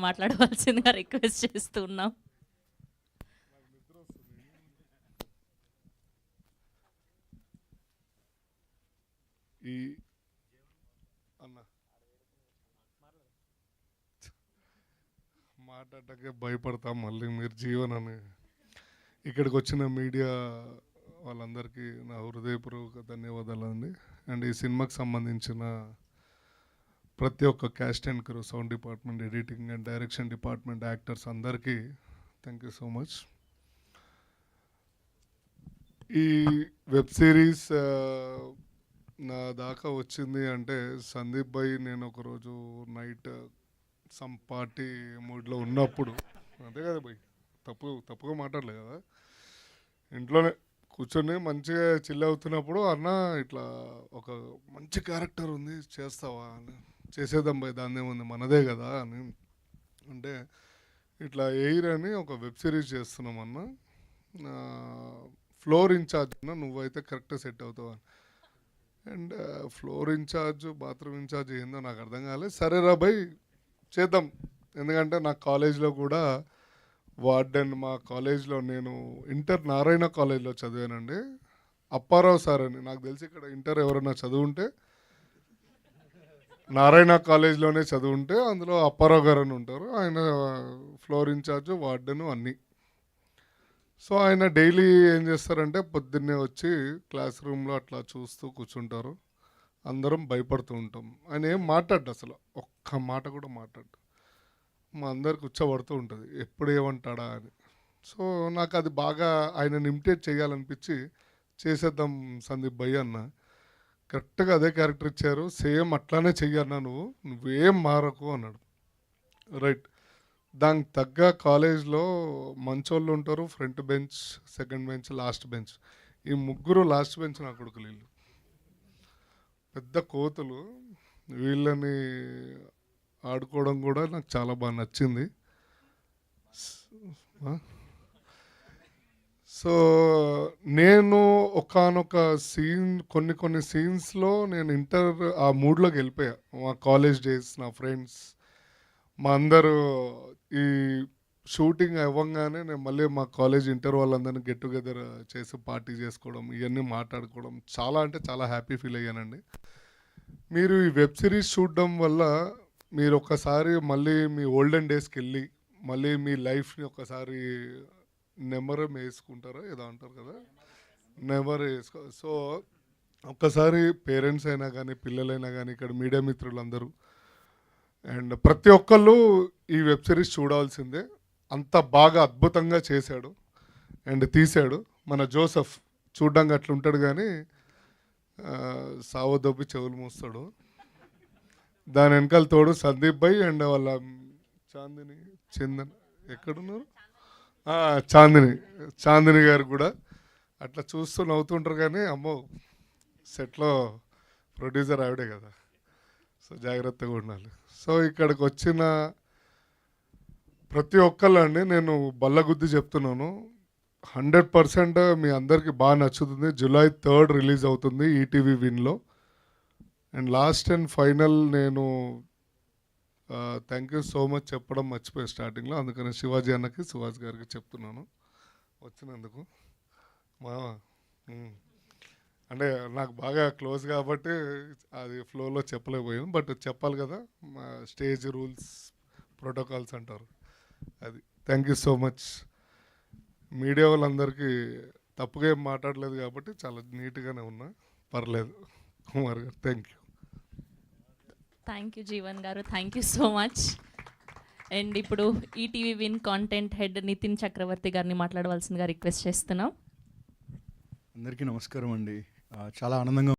మాట్లాడవలసిందిగా రిక్వెస్ట్ చేస్తున్నాం. ఈ అన్న మాట్లాడటానికి భయపడతాం. మళ్ళీ మీరు జీవనని ఇక్కడికి వచ్చిన మీడియా వాళ్ళందరికీ నా హృదయపూర్వక ధన్యవాదాలు అండి. అండ్ ఈ సినిమాకి సంబంధించిన ప్రతి ఒక్క caste and crew, sound department, editing and direction department, actors అందరికీ థ్యాంక్ యూ సో మచ్. ఈ వెబ్ సిరీస్ నా దాకా వచ్చింది అంటే సందీప్ భాయ్ నేను ఒకరోజు నైట్ సమ్ పార్టీ మూడ్లో ఉన్నప్పుడు, అంతే కదా భాయ్, తప్పుగా మాట్లాడలేదు కదా, ఇంట్లోనే కూర్చొని మంచిగా చిల్ అవుతున్నప్పుడు అన్న ఇట్లా ఒక మంచి క్యారెక్టర్ ఉంది చేస్తావా అని, చేసేద్దాం భాయ్ దాన్ని ఏముంది మనదే కదా అని అంటే, ఇట్లా ఎయిర్ అని ఒక వెబ్ సిరీస్ చేస్తున్నాం అన్న, ఫ్లోర్ ఇన్ఛార్జ్ అన్న నువ్వైతే కరెక్ట్గా సెట్ అవుతావు అని. And floor incharge bathroom incharge ఏందో నాకు అర్థం కాలేదు. సరే రా భాయ్ చేద్దాం, ఎందుకంటే నా కాలేజ్లో కూడా వార్డెన్, మా కాలేజ్లో నేను ఇంటర్ నారాయణ కాలేజ్లో చదివానండి. అప్పారావు సార్ అని, నాకు తెలిసి ఇక్కడ ఇంటర్ ఎవరైనా చదువుంటే నారాయణ కాలేజ్లోనే చదువుంటే అందులో అప్పారావు గారు అని ఉంటారు. ఆయన ఫ్లోర్ ఇన్ఛార్జ్, వార్డెన్ అన్నీ. సో ఆయన డైలీ ఏం చేస్తారంటే పొద్దున్నే వచ్చి క్లాస్ రూమ్లో అట్లా చూస్తూ కూర్చుంటారు. అందరం భయపడుతూ ఉంటాం. ఆయన ఏం మాట్లాడు, అసలు ఒక్క మాట కూడా మాట్లాడు, మా అందరికి కూర్చోబడుతూ ఉంటుంది ఎప్పుడు ఏమంటాడా అని. సో నాకు అది బాగా ఆయనని ఇమిటేట్ చేయాలనిపించి చేసేద్దాం సందీప్ భయ్య అన్న. కరెక్ట్గా అదే క్యారెక్టర్ ఇచ్చారు, సేమ్ అట్లానే చెయ్యన్నా, నువ్వేం మారకు అన్నాడు. రైట్, దానికి తగ్గ కాలేజ్లో మంచోళ్ళు ఉంటారు, front bench, second bench, last bench. ఈ ముగ్గురు లాస్ట్ బెంచ్ నా కొడుకులు, వీళ్ళు పెద్ద కోతులు. వీళ్ళని ఆడుకోవడం కూడా నాకు చాలా బాగా నచ్చింది. సో నేను ఒకానొక సీన్, కొన్ని సీన్స్లో నేను ఆ మూడ్లోకి వెళ్ళిపోయా. మా కాలేజ్ డేస్, నా ఫ్రెండ్స్, మా అందరూ ఈ షూటింగ్ అవ్వగానే నేను మళ్ళీ మా కాలేజ్ ఇంటర్ వాళ్ళందరినీ గెట్ టుగెదర్ చేసి పార్టీ చేసుకోవడం, ఇవన్నీ మాట్లాడుకోవడం చాలా అంటే చాలా హ్యాపీ ఫీల్ అయ్యానండి. మీరు ఈ వెబ్ సిరీస్ చూడడం వల్ల మీరు ఒక్కసారి మళ్ళీ మీ ఓల్డెన్ డేస్కి వెళ్ళి మళ్ళీ మీ లైఫ్ని ఒకసారి నెమరం వేసుకుంటారో ఏదో అంటారు కదా, నెమరు వేసుకో. సో ఒక్కసారి పేరెంట్స్ అయినా కానీ పిల్లలైనా కానీ ఇక్కడ మీడియా మిత్రులందరూ అండ్ ప్రతి ఒక్కళ్ళు ఈ వెబ్ సిరీస్ చూడాల్సిందే. అంత బాగా అద్భుతంగా చేశాడు అండ్ తీశాడు మన జోసెఫ్. చూడ్డానికి అట్లా ఉంటాడు కానీ సావదొబ్బి చెవులు మూస్తాడు. దాని వెనకాల తోడు సందీప్ భాయ్ అండ్ వాళ్ళ చందన్ ఎక్కడున్నారు, చాందిని గారు కూడా అట్లా చూస్తూ నవ్వుతుంటారు. కానీ అమ్మో సెట్లో ప్రొడ్యూసర్ ఆవిడే కదా, సో జాగ్రత్తగా ఉండాలి. సో ఇక్కడికి వచ్చిన ప్రతి ఒక్కళ్ళండి నేను బల్లగుద్ది చెప్తున్నాను, 100% మీ అందరికీ బాగా నచ్చుతుంది. July 3rd రిలీజ్ అవుతుంది ఈటీవీ విన్లో. అండ్ లాస్ట్ అండ్ ఫైనల్ నేను థ్యాంక్ యూ సో మచ్ చెప్పడం మర్చిపోయాను స్టార్టింగ్లో, అందుకని శివాజీ అన్నకి, సుహాస్ గారికి చెప్తున్నాను వచ్చినందుకు. మా అంటే నాకు బాగా క్లోజ్ కాబట్టి అది ఫ్లోలో చెప్పలేకపోయాను, బట్ చెప్పాలి కదా, మా స్టేజ్ రూల్స్ ప్రోటోకాల్స్ అంటారు అది. Thank you so much. Media వాళ్ళందరికీ తప్పుగా ఏం మాట్లాడలేదు కాబట్టి చాలా నీట్గానే ఉన్నా, పర్లేదు. Kumar garu thank you. Thank you Jeevan garu, thank you so much. And ఇప్పుడు ఈటీవీ విన్ కాంటెంట్ హెడ్ నితిన్ చక్రవర్తి గారిని మాట్లాడవలసిందిగా రిక్వెస్ట్ చేస్తున్నాం. అందరికీ నమస్కారం అండి. చాలా ఆనందంగా